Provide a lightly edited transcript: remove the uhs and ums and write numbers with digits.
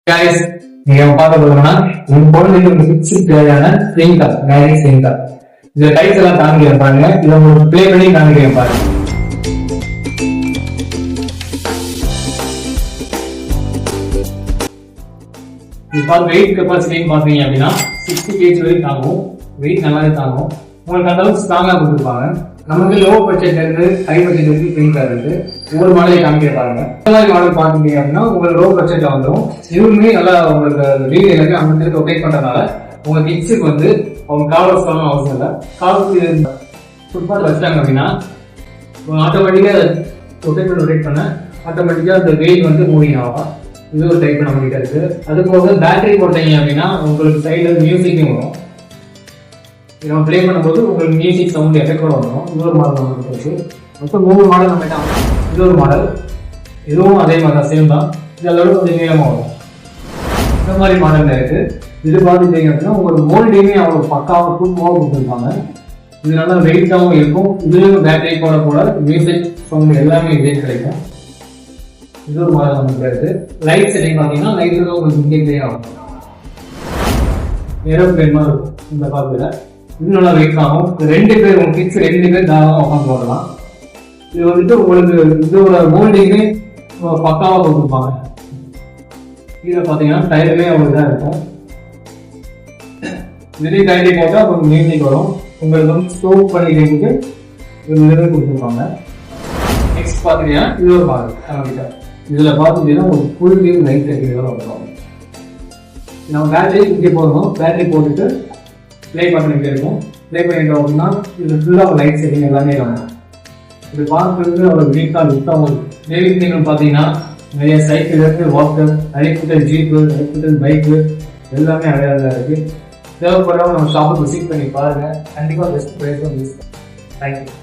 Guys, நீங்க பார்க்க போறோம்னா உங்க குழந்தைங்களுக்கு கிட்ஸ் தேவையான ஸ்கிரீன் கார்டு, மேரி ஸ்கிரீன் கார்டு. இந்த டைப்ஸ் எல்லாம் காமிக்க பாருங்க. இதை உங்களுக்கு ப்ளே பண்ணி காமிக்க பாருங்க. இப்போ வெயிட் கெப்பாசிட்டி பாத்தீங்க அப்படின்னா 60 kg வரைக்கும் தாங்கும். வெயிட் நல்லாவே தாங்கும். உங்களுக்கு அந்த அளவுக்கு ஸ்ட்ராங்கா கொடுத்துருப்பாங்க. நமக்கு லோ பட்ஜெட்ல இருந்து ஹை பட்ஜெட் வரைக்கும் ஸ்கிரீன் கார்டு இருக்கு. ஒவ்வொரு மாடலை காமிக்க பாருங்க. இந்த மாதிரி மாடல் பாத்தீங்க அப்படின்னா உங்களுக்கு லோ பட்ஜெட்ல வந்துடும். இதுவுமே நல்லா உங்களுக்கு வீடியோ எல்லாமே அமைச்சு ரொட்டேட் பண்றதுனால உங்க கிட்ஸுக்கு வந்து அவங்க கால் வசலாம் அவசியம் இல்லை. காலுக்கு ஃபுட்பால் வச்சாங்க அப்படின்னா ஆட்டோமேட்டிக்கா ரொட்டேட் பண்ண ஆட்டோமேட்டிக்கா அந்த வெயிட் வந்து மூவிங் ஆகும். இது ஒரு டைப் நம்ம கிட்ட இருக்கு. அது போக பேட்டரி போட்டீங்க அப்படின்னா உங்களுக்கு சைட்ல மியூசிக்கும் வரும். நம்ம ப்ளே பண்ணும்போது உங்களுக்கு மியூசிக் சவுண்ட் எஃபெக்டோட வரும். இன்னொரு மாடல் நமக்கு இருக்கு. மொத்தம் 3 மாடல் நம்ம கிட்ட. இது ஒரு மாடல், இதுவும் அதே மாதிரி தான், சேம் தான். இதெல்லாம் கொஞ்சம் நீளமா வரும். இந்த மாதிரி மாடல் இருக்கு. இது பார்த்துட்டீங்க அப்படின்னா உங்களுக்கு மோல்டையுமே அவ்வளோ பக்காவாக தூக்கமாக கொடுத்துருப்பாங்க. இது நல்லா வெயிட்டாகவும் இருக்கும். இதுலேயும் பேட்டரி போட மியூசிக் சவுண்ட் எல்லாமே இதே கிடைக்கும். இது ஒரு மாடல் நமக்கு இருக்கு. லைட் செட்டிங் பார்த்தீங்கன்னா லைட்டு உங்களுக்கு இங்கே ஆகும். ஏரோப்ளேன் மாதிரி இருக்கும் இந்த பார்க்கல. இது நல்லா வெயிட் ஆகும். 2 பேர் உங்க கிட்ஸ் 2 பேர் தாராளமாக உட்காந்து போடலாம். இது வந்துட்டு உங்களுக்கு இதோட மோல்டிங்குமே பக்காவாக கொடுத்துருப்பாங்க. இதில் பார்த்தீங்கன்னா டயருமே அவ்வளோ இதாக இருக்கும். இதுலேயும் டயரி போட்டால் உங்களுக்கு மியூசிக் வரும். உங்களுக்கு வந்து ஸ்டோப் பண்ணிக்கிறதுக்கு ஒரு இதுவே கொடுத்துருப்பாங்க. நெக்ஸ்ட் பார்த்தீங்கன்னா இது ஒரு மாடல் நம்மகிட்ட. இதில் பார்த்துட்டீங்கன்னா ஒரு ஃபுல் வியூ லைட் செட்டிங் வரும். நம்ம பேட்டரி இங்கே போடணும். பேட்டரி போட்டுட்டு ப்ளே பண்ணிட்டு இருக்கும். ப்ளே பண்ணிட்டோம் அப்படின்னா இதில் ஃபுல்லாக லைட் செட்டிங் எல்லாமே வரும். இது பார்க்கறதுக்கு ஒரு வீக்காக லுக்காக வரும். டெய்லிக்கு நீங்கள் பார்த்தீங்கன்னா நிறைய சைக்கிள் இருக்குது, Walker, electrical jeep, electrical bike எல்லாமே அவைலபிளாக இருக்குது. தேவைப்படுறவங்க நம்ம ஷாப்புக்கு விசிட் பண்ணி பாருங்கள். கண்டிப்பாக பெஸ்ட் ப்ரைஸ் தான் யூஸ். தேங்க்யூ.